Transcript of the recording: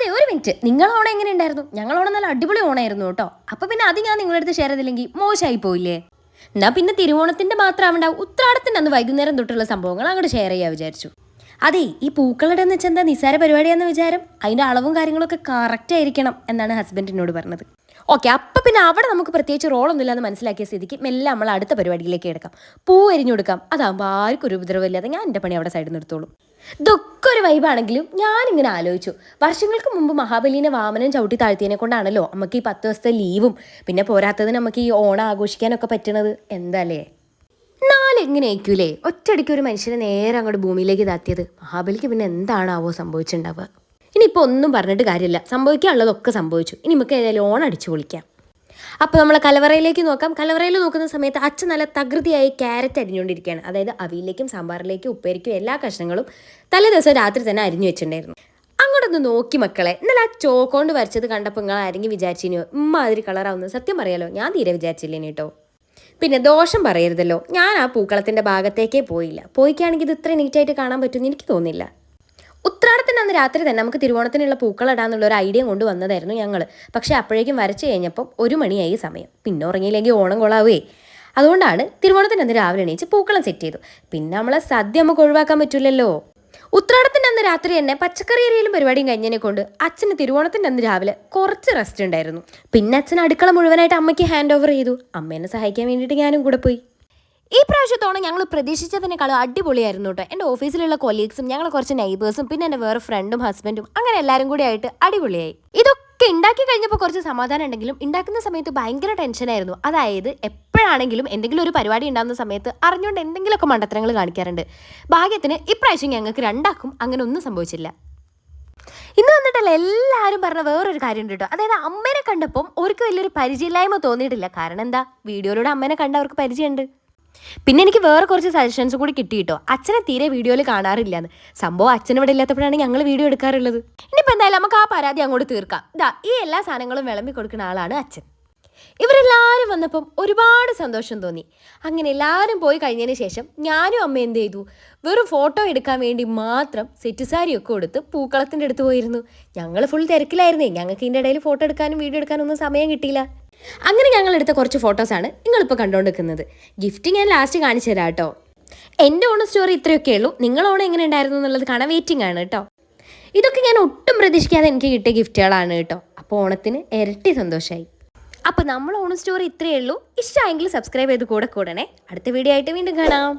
അതെ, ഒരു മിനിറ്റ്. നിങ്ങൾ ഓണം എങ്ങനെ ഉണ്ടായിരുന്നു? ഞങ്ങൾ ഓണം നല്ല അടിപൊളി ഓണായിരുന്നു കേട്ടോ. അപ്പൊ പിന്നെ അത് ഞാൻ നിങ്ങളുടെ അടുത്ത് ഷെയർ ചെയ്തില്ലെങ്കിൽ മോശമായി പോയില്ലേ? എന്നാ പിന്നെ തിരുവോണത്തിന്റെ മാത്രം ഉത്രാടത്തിന്റെ അന്ന് വൈകുന്നേരം തൊട്ടുള്ള സംഭവങ്ങൾ അങ്ങോട്ട് ഷെയർ ചെയ്യാൻ വിചാരിച്ചു. അതെ, ഈ പൂക്കളുടെ എന്ന് വെച്ചാൽ എന്താ നിസ്സാര പരിപാടിയാന്ന് വിചാരം? അതിന്റെ അളവും കാര്യങ്ങളൊക്കെ കറക്റ്റ് ആയിരിക്കണം എന്നാണ് ഹസ്ബൻഡിനോട് പറഞ്ഞത്. ഓക്കെ, അപ്പം പിന്നെ അവിടെ നമുക്ക് പ്രത്യേകിച്ച് റോളൊന്നും ഇല്ലാന്ന് മനസ്സിലാക്കിയ സ്ഥിതിക്ക് മെല്ലെ നമ്മൾ അടുത്ത പരിപാടിയിലേക്ക് എടുക്കാം. പൂ എരിഞ്ഞു കൊടുക്കാം. അതാകുമ്പോൾ ആർക്കും ഒരു ഉപദ്രവമില്ലാതെ ഞാൻ എൻ്റെ പണി അവിടെ സൈഡിൽ നിർത്തോളും. ഇതൊക്കെ ഒരു വൈബാണെങ്കിലും ഞാനിങ്ങനെ ആലോചിച്ചു, വർഷങ്ങൾക്ക് മുമ്പ് മഹാബലിനെ വാമനം ചവിട്ടി താഴ്ത്തിയതിനെ കൊണ്ടാണല്ലോ നമുക്ക് ഈ 10 ദിവസത്തെ ലീവും പിന്നെ പോരാത്തതിന് നമുക്ക് ഈ ഓണം ആഘോഷിക്കാനൊക്കെ പറ്റണത്. എന്താല്ലേ, നാലെങ്ങനെയായിരിക്കൂലേ ഒറ്റയടിക്ക് ഒരു മനുഷ്യനെ നേരെ അങ്ങോട്ട് ഭൂമിയിലേക്ക് താത്തിയത്? മഹാബലിക്ക് പിന്നെ എന്താണാവോ സംഭവിച്ചിട്ടുണ്ടാവുക? ഇനിയിപ്പോൾ ഒന്നും പറഞ്ഞിട്ട് കാര്യമില്ല, സംഭവിക്കാനുള്ളതൊക്കെ സംഭവിച്ചു. ഇനി നമുക്ക് ഏതായാലും ഓണം അടിച്ചു പൊളിക്കാം. അപ്പോൾ നമ്മൾ കലവറയിലേക്ക് നോക്കാം. കലവറയിൽ നോക്കുന്ന സമയത്ത് അച്ഛൻ നല്ല തകൃതിയായി ക്യാരറ്റ് അരിഞ്ഞുകൊണ്ടിരിക്കുകയാണ്. അതായത് അവിയിലേക്കും സാമ്പാറിലേക്കും ഉപ്പേരിക്കും എല്ലാ കഷ്ണങ്ങളും തലേ ദിവസം രാത്രി തന്നെ അരിഞ്ഞു വെച്ചിട്ടുണ്ടായിരുന്നു. അങ്ങോട്ടൊന്ന് നോക്കി മക്കളെ, ഇന്നലെ ആ ചോക്കോണ്ട് വരച്ചത് കണ്ടപ്പോൾ നിങ്ങൾ ആരെങ്കിലും വിചാരിച്ചിനോ ഇമ്മാതിരി കളറാവുന്നത്? സത്യം പറയാലോ, ഞാൻ തീരെ വിചാരിച്ചില്ലേനി കേട്ടോ. പിന്നെ ദോഷം പറയരുതല്ലോ, ഞാൻ ആ പൂക്കളത്തിൻ്റെ ഭാഗത്തേക്കേ പോയില്ല. പോയിക്കാണെങ്കിൽ ഇത് ഇത്ര നീറ്റായിട്ട് കാണാൻ പറ്റുമെന്ന് എനിക്ക് തോന്നില്ല. ഉത്രാടത്തിന് അന്ന് രാത്രി തന്നെ നമുക്ക് തിരുവോണത്തിനുള്ള പൂക്കളിടാന്നുള്ള ഒരു ഐഡിയ കൊണ്ട് വന്നതായിരുന്നു ഞങ്ങൾ. പക്ഷേ അപ്പോഴേക്കും വരച്ച് കഴിഞ്ഞപ്പം 1 മണിയായി സമയം. പിന്നെ ഉറങ്ങിയില്ലെങ്കിൽ ഓണം കൊള്ളാവേ. അതുകൊണ്ടാണ് തിരുവോണത്തിന് അന്ന് രാവിലെ എണീച്ച് പൂക്കളം സെറ്റ് ചെയ്തു. പിന്നെ നമ്മളെ സദ്യ നമുക്ക് ഒഴിവാക്കാൻ പറ്റില്ലല്ലോ. ഉത്രാടത്തിൻ്റെ അന്ന് രാത്രി തന്നെ പച്ചക്കറി എരിയലും പരിപാടിയും കഴിഞ്ഞതിനെ കൊണ്ട് അച്ഛന് തിരുവോണത്തിൻ്റെ അന്ന് രാവിലെ കുറച്ച് റെസ്റ്റ് ഉണ്ടായിരുന്നു. പിന്നെ അച്ഛൻ അടുക്കള മുഴുവനായിട്ട് അമ്മയ്ക്ക് ഹാൻഡ് ഓവർ ചെയ്തു. അമ്മേനെ സഹായിക്കാൻ വേണ്ടിയിട്ട് ഞാനും കൂടെ പോയി. ഈ പ്രാവശ്യത്തോളം ഞങ്ങൾ പ്രതീക്ഷിച്ചതിനേക്കാളും അടിപൊളിയായിരുന്നു കേട്ടോ. എൻ്റെ ഓഫീസിലുള്ള കൊലീഗ്സും ഞങ്ങൾ കുറച്ച് നെയ്ബേഴ്സും പിന്നെ എൻ്റെ വേറെ ഫ്രണ്ടും ഹസ്ബൻഡും അങ്ങനെ എല്ലാവരും കൂടി ആയിട്ട് അടിപൊളിയായി. ഇതൊക്കെ ഉണ്ടാക്കി കഴിഞ്ഞപ്പോൾ കുറച്ച് സമാധാനം ഉണ്ടെങ്കിലും ഉണ്ടാക്കുന്ന സമയത്ത് ഭയങ്കര ടെൻഷനായിരുന്നു. അതായത് എപ്പോഴാണെങ്കിലും എന്തെങ്കിലും ഒരു പരിപാടി ഉണ്ടാകുന്ന സമയത്ത് അറിഞ്ഞുകൊണ്ട് എന്തെങ്കിലുമൊക്കെ മണ്ടത്തരങ്ങൾ കാണിക്കാറുണ്ട്. ഭാഗ്യത്തിന് ഇപ്രാവശ്യം ഞങ്ങൾക്ക് രണ്ടാക്കും അങ്ങനെ ഒന്നും സംഭവിച്ചില്ല. ഇന്ന് വന്നിട്ടല്ല എല്ലാവരും പറഞ്ഞ വേറൊരു കാര്യം കേട്ടോ. അതായത് അമ്മേനെ കണ്ടപ്പം അവർക്ക് വലിയൊരു പരിചയമില്ലായ്മ തോന്നിയിട്ടില്ല. കാരണം എന്താ, വീഡിയോയിലൂടെ അമ്മേനെ കണ്ട അവർക്ക് പരിചയമുണ്ട്. പിന്നെ എനിക്ക് വേറെ കുറച്ച് സജഷൻസ് കൂടി കിട്ടി കേട്ടോ. അച്ഛനെ തീരെ വീഡിയോയിൽ കാണാറില്ലാന്ന്. സംഭവം അച്ഛൻ ഇവിടെ ഇല്ലാത്തപ്പോഴാണ് ഞങ്ങൾ വീഡിയോ എടുക്കാറുള്ളത്. ഇനിയിപ്പോൾ എന്തായാലും നമുക്ക് ആ പരാതി അങ്ങോട്ട് തീർക്കാം. ഈ എല്ലാ സാധനങ്ങളും വിളമ്പി കൊടുക്കുന്ന ആളാണ് അച്ഛൻ. ഇവരെല്ലാവരും വന്നപ്പം ഒരുപാട് സന്തോഷം തോന്നി. അങ്ങനെ എല്ലാവരും പോയി കഴിഞ്ഞതിന് ശേഷം ഞാനും അമ്മ എന്ത് ചെയ്തു, വെറും ഫോട്ടോ എടുക്കാൻ വേണ്ടി മാത്രം സെറ്റ് സാരിയൊക്കെ കൊടുത്ത് പൂക്കളത്തിൻ്റെ അടുത്ത് പോയിരുന്നു. ഞങ്ങൾ ഫുൾ തിരക്കിലായിരുന്നേ. ഞങ്ങൾക്ക് ഇതിൻ്റെ ഇടയിൽ ഫോട്ടോ എടുക്കാനും വീഡിയോ എടുക്കാനും ഒന്നും സമയം കിട്ടിയില്ല. അങ്ങനെ ഞങ്ങൾ എടുത്ത കുറച്ച് ഫോട്ടോസാണ് നിങ്ങളിപ്പോൾ കണ്ടുകൊണ്ടിരിക്കുന്നത്. ഗിഫ്റ്റ് ഞാൻ ലാസ്റ്റ് കാണിച്ചു തരാം കേട്ടോ. എൻ്റെ ഓണം സ്റ്റോറി ഇത്രയൊക്കെ ഉള്ളൂ. നിങ്ങൾ ഓണം എങ്ങനെ ഉണ്ടായിരുന്നു എന്നുള്ളത് കാണാൻ വെയിറ്റിംഗ് ആണ് കേട്ടോ. ഇതൊക്കെ ഞാൻ ഒട്ടും പ്രതീക്ഷിക്കാതെ എനിക്ക് കിട്ടിയ ഗിഫ്റ്റുകളാണ് കേട്ടോ. അപ്പോൾ ഓണത്തിന് ഇരട്ടി സന്തോഷമായി. അപ്പോൾ നമ്മൾ ഓണം സ്റ്റോറി ഇത്രയേ ഉള്ളൂ. ഇഷ്ടമായെങ്കിൽ സബ്സ്ക്രൈബ് ചെയ്ത് കൂടെ കൂടണേ. അടുത്ത വീഡിയോ ആയിട്ട് വീണ്ടും കാണാം.